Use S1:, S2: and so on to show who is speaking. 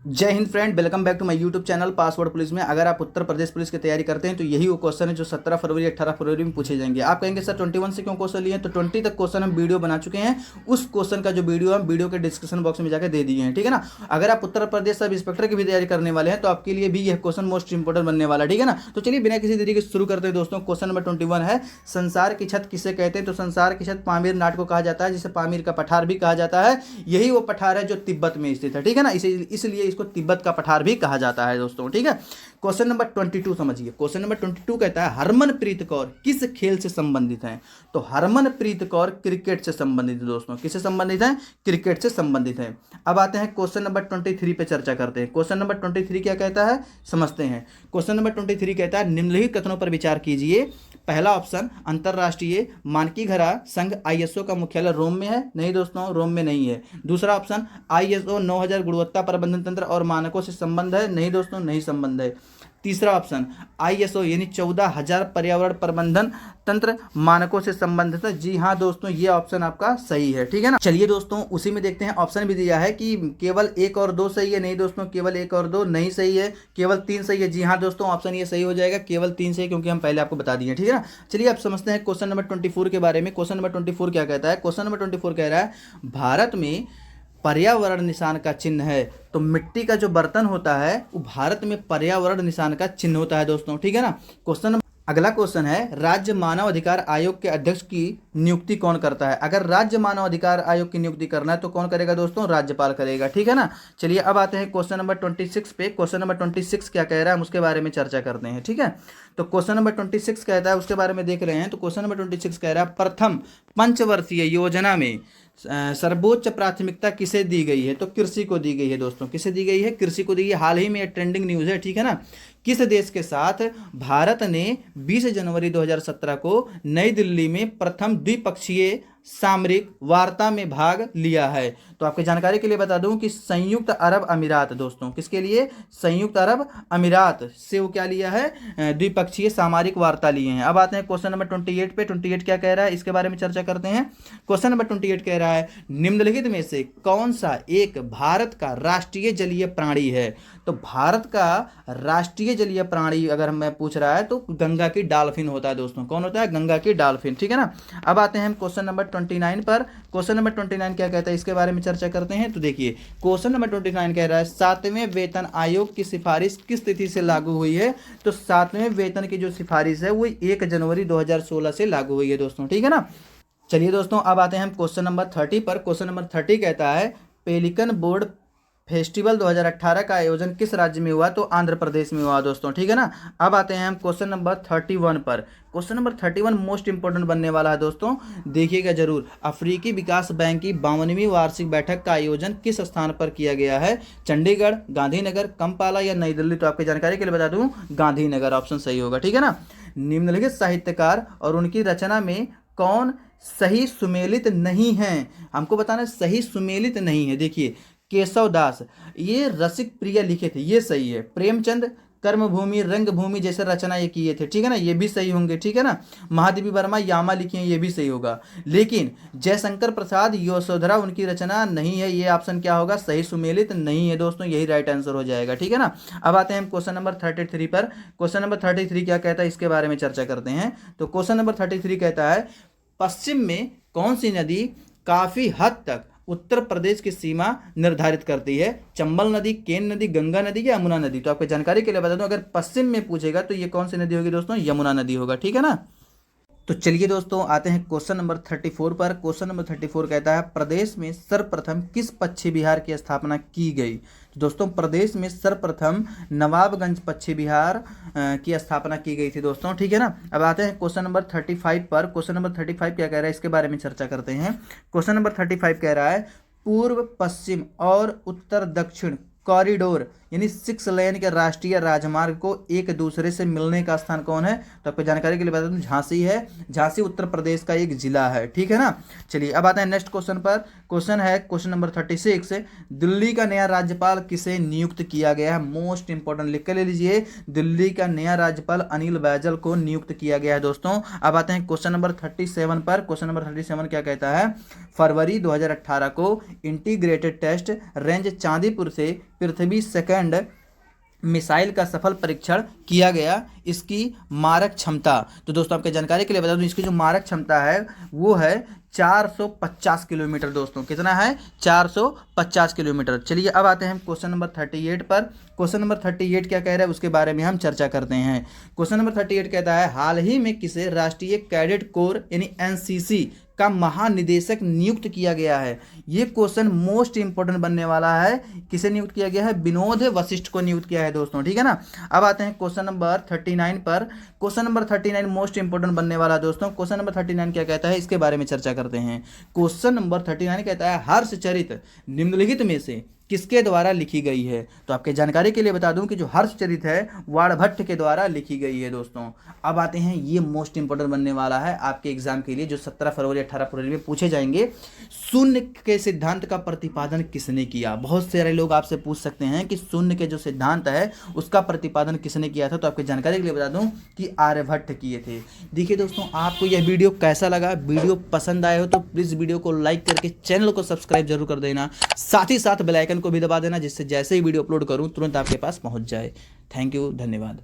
S1: जय हिंद friend, welcome back to my YouTube channel password police में। अगर आप उत्तर प्रदेश पुलिस की तैयारी करते हैं तो यही वो क्वेश्चन है जो 17 फरवरी 18 फरवरी में पूछे जाएंगे। आप कहेंगे सर 21 से क्यों क्वेश्चन लिए हैं, तो 20 तक क्वेश्चन हम वीडियो बना चुके हैं। उस क्वेश्चन का जो वीडियो हम वीडियो के डिस्क्रिप्शन बॉक्स में जाकर दे दिए हैं, ठीक है ना। अगर आप उत्तर प्रदेश सब इंस्पेक्टर की भी तैयारी करने वाले हैं तो आपके लिए भी यह क्वेश्चन मोस्ट इंपोर्टेंट बनने वाला है, ठीक है ना। तो चलिए बिना किसी देरी के शुरू करते हैं दोस्तों। क्वेश्चन नंबर 21 है, संसार की छत किसे कहते हैं। तो संसार की छत पामीर नाट को कहा जाता है, जिसे पामीर का पठार भी कहा जाता है। यही वो पठार है जो तिब्बत में स्थित है, ठीक है ना। इसलिए इसको तिब्बत का पठार भी कहा जाता है दोस्तों, ठीक है। क्वेश्चन नंबर 22 समझिए। क्वेश्चन नंबर 22 कहता है हरमनप्रीत कौर किस खेल से संबंधित है। तो हरमनप्रीत कौर क्रिकेट से संबंधित है दोस्तों। किससे संबंधित है? क्रिकेट से संबंधित है। अब आते हैं क्वेश्चन नंबर 23 पे चर्चा करते हैं। क्वेश्चन नंबर 23 क्या कहता है समझते हैं। क्वेश्चन नंबर 23 कहता है निम्नलिखित कथनों पर विचार कीजिए। पहला ऑप्शन, अंतरराष्ट्रीय मानकीघरा संघ आईएसओ का मुख्यालय रोम में है। नहीं दोस्तों, रोम में नहीं है। दूसरा ऑप्शन, आईएसओ 9000 गुणवत्ता प्रबंधन तंत्र और मानकों से संबंध है। नहीं दोस्तों, नहीं संबंध है। तीसरा ऑप्शन, आईएसओ यानी 14000 पर्यावरण प्रबंधन तंत्र मानकों से संबंधित है। जी हाँ दोस्तों, ये ऑप्शन आपका सही है, ठीक है ना। चलिए दोस्तों, उसी में देखते हैं। ऑप्शन भी दिया है कि केवल 1 और 2 सही है। नहीं दोस्तों, केवल 1 और 2 नहीं सही है, केवल 3 सही है। जी हाँ दोस्तों, ऑप्शन ये सही हो जाएगा, केवल 3 सही, क्योंकि हम पहले आपको बता दिए, ठीक है ना। चलिए अब समझते हैं क्वेश्चन नंबर 24 के बारे में। क्वेश्चन नंबर 24 क्या कहता है। क्वेश्चन नंबर 24 कह रहा है भारत में पर्यावरण निशान का चिन्ह है। तो मिट्टी का जो बर्तन होता है वो भारत में पर्यावरण निशान का चिन्ह होता है दोस्तों, ठीक है ना। अगला क्वेश्चन है राज्य मानव अधिकार आयोग के अध्यक्ष की नियुक्ति कौन करता है। अगर राज्य मानव अधिकार आयोग की नियुक्ति करना है तो कौन करेगा दोस्तों? राज्यपाल करेगा, ठीक है ना। चलिए अब आते हैं क्वेश्चन नंबर 26 पे। क्वेश्चन नंबर 26 क्या कह रहा है हम उसके बारे में चर्चा करते हैं, ठीक है। तो क्वेश्चन नंबर 26 कहता है, उसके बारे में देख रहे हैं। तो क्वेश्चन नंबर 26 कह रहा है प्रथम पंचवर्षीय योजना में सर्वोच्च प्राथमिकता किसे दी गई है। तो कृषि को दी गई है दोस्तों। किसे दी गई है? कृषि को दी गई है। हाल ही में ट्रेंडिंग न्यूज़ है, ठीक है ना। किस देश के साथ भारत ने 20 जनवरी 2017 को नई दिल्ली में प्रथम द्विपक्षीय सामरिक वार्ता में भाग लिया है। तो आपकी जानकारी के लिए बता दूं कि संयुक्त अरब अमीरात दोस्तों। किसके लिए? संयुक्त अरब अमीरात से वो क्या लिया है? द्विपक्षीय सामरिक वार्ता लिए हैं। अब आते हैं क्वेश्चन नंबर 28 पे। 28 क्या कह रहा है इसके बारे में चर्चा करते हैं। क्वेश्चन नंबर 28 कह रहा है निम्नलिखित में से कौन सा एक भारत का राष्ट्रीय जलीय प्राणी है। तो भारत का राष्ट्रीय जलीय प्राणी अगर हमें पूछ रहा है तो गंगा की डॉल्फिन होता है दोस्तों। कौन होता है? गंगा की डॉल्फिन, ठीक है ना। अब आते हैं हम क्वेश्चन नंबर 29 पर। क्वेश्चन नंबर 29 क्या कहता है इसके बारे में चर्चा करते हैं। तो देखिए क्वेश्चन नंबर 29 कह रहा है 7वें वेतन आयोग की सिफारिश किस तिथि से लागू हुई है। तो 7वें वेतन की जो सिफारिश है वो 1 जनवरी 2016 से लागू हुई है दोस्तों, ठीक है ना। चलिए दोस्तों, अब आते हैं हम क्वेश्चन नंबर 30 पर। क्वेश्चन नंबर 30 कहता है पेलिकन बोर्ड फेस्टिवल 2018 का आयोजन किस राज्य में हुआ। तो आंध्र प्रदेश में हुआ दोस्तों, ठीक है ना। अब आते हैं हम क्वेश्चन नंबर 31 पर। क्वेश्चन नंबर 31 मोस्ट इंपोर्टेंट बनने वाला है दोस्तों, देखिएगा जरूर। अफ्रीकी विकास बैंक की 52वीं वार्षिक बैठक का आयोजन किस स्थान पर किया गया है। चंडीगढ़, गांधीनगर, कंपाला या नई दिल्ली। तो आपकी जानकारी के लिए बता दूं गांधीनगर ऑप्शन सही होगा, ठीक है ना। निम्नलिखित साहित्यकार और उनकी रचना में कौन सही सुमेलित नहीं है। हमको बताना सही सुमेलित नहीं है। देखिए केशव दास, ये रसिक प्रिय लिखे थे, ये सही है। प्रेमचंद कर्मभूमि रंगभूमि जैसे रचना ये किए थे, ठीक है ना, ये भी सही होंगे, ठीक है ना। महादेवी वर्मा यामा लिखी हैं, ये भी सही होगा। लेकिन जयशंकर प्रसाद यशोधरा उनकी रचना नहीं है, ये ऑप्शन क्या होगा? सही सुमेलित नहीं है दोस्तों, यही राइट आंसर हो जाएगा, ठीक है ना। अब आते हैं हम क्वेश्चन नंबर 33 पर। क्वेश्चन नंबर 33 क्या कहता है इसके बारे में चर्चा करते हैं। तो क्वेश्चन नंबर 33 कहता है पश्चिम में कौन सी नदी काफी हद तक उत्तर प्रदेश की सीमा निर्धारित करती है। चंबल नदी, केन नदी, गंगा नदी या यमुना नदी। तो आपको जानकारी के लिए बता दूं अगर पश्चिम में पूछेगा तो ये कौन सी नदी होगी दोस्तों? यमुना नदी होगा, ठीक है ना। तो चलिए दोस्तों आते हैं क्वेश्चन नंबर 34 पर। क्वेश्चन नंबर 34 कहता है प्रदेश में सर्वप्रथम किस पक्षी विहार की स्थापना की गई। तो दोस्तों प्रदेश में सर्वप्रथम नवाबगंज पक्षी विहार की स्थापना की गई थी दोस्तों, ठीक है ना। अब आते हैं क्वेश्चन नंबर 35 पर। क्वेश्चन नंबर 35 क्या कह रहा है इसके बारे में चर्चा करते हैं। क्वेश्चन नंबर 35 कह रहा है पूर्व पश्चिम और उत्तर दक्षिण कॉरिडोर यानी 6 लेन के राष्ट्रीय राजमार्ग को एक दूसरे से मिलने का स्थान कौन है। तो आपको जानकारी के लिए बता दूं झांसी है। झांसी उत्तर प्रदेश का एक जिला है, ठीक है ना। चलिए अब आते हैं नेक्स्ट क्वेश्चन पर। क्वेश्चन है क्वेश्चन नंबर 36, दिल्ली का नया राज्यपाल किसे नियुक्त किया गया है। मोस्ट इंपोर्टेंट लिख कर ले लीजिए, दिल्ली का नया राज्यपाल अनिल बैजल को नियुक्त किया गया है दोस्तों। अब आते हैं क्वेश्चन नंबर 37 पर। क्वेश्चन नंबर 37 क्या कहता है फरवरी 2018 को इंटीग्रेटेड टेस्ट रेंज चांदीपुर से पृथ्वी सेकंड मिसाइल का सफल परीक्षण किया गया। इसकी मारक क्षमता, तो दोस्तों आपके जानकारी के लिए बता दूं, इसकी जो मारक क्षमता है वो है 450 किलोमीटर। दोस्तों कितना है? 450 किलोमीटर। चलिए अब आते हैं क्वेश्चन नंबर 38 पर। क्वेश्चन नंबर 38 क्या कह रहा है उसके बारे में हम चर्चा करते हैं। क्वेश्चन नंबर 38 कहता है, हाल ही में किसे राष्ट्रीय कैडेट कोर यानी एनसीसी का महानिदेशक नियुक्त किया गया है? ये क्वेश्चन मोस्ट इंपोर्टेंट बनने वाला है। किसे नियुक्त किया गया है? विनोद वशिष्ठ को नियुक्त किया है दोस्तों, ठीक है ना। अब आते हैं क्वेश्चन नंबर 39 पर। क्वेश्चन नंबर 39 मोस्ट इंपोर्टेंट बनने वाला है दोस्तों। क्वेश्चन नंबर 39 क्या कहता है इसके बारे में चर्चा करते हैं। क्वेश्चन नंबर 39 कहता है, हर्षचरित निम्नलिखित में से किसके द्वारा लिखी गई है? तो आपके जानकारी के लिए बता दूं कि जो हर्षचरित है वाणभट्ट के द्वारा लिखी गई है दोस्तों। अब आते हैं, ये मोस्ट इंपोर्टेंट बनने वाला है आपके एग्जाम के लिए, जो 17 फरवरी 18 फरवरी में पूछे जाएंगे। शून्य के सिद्धांत का प्रतिपादन किसने किया? बहुत सारे लोग आपसे पूछ सकते हैं कि शून्य के जो सिद्धांत है उसका प्रतिपादन किसने किया था। तो आपके जानकारी के लिए बता दूं कि आर्यभट्ट किए थे। देखिए दोस्तों, आपको यह वीडियो कैसा लगा? वीडियो पसंद आए हो तो प्लीज़ वीडियो को लाइक करके चैनल को सब्सक्राइब जरूर कर देना। साथ ही साथ बेल आइकन को भी दबा देना, जिससे जैसे ही वीडियो अपलोड करूं तुरंत आपके पास पहुंच जाए। थैंक यू, धन्यवाद।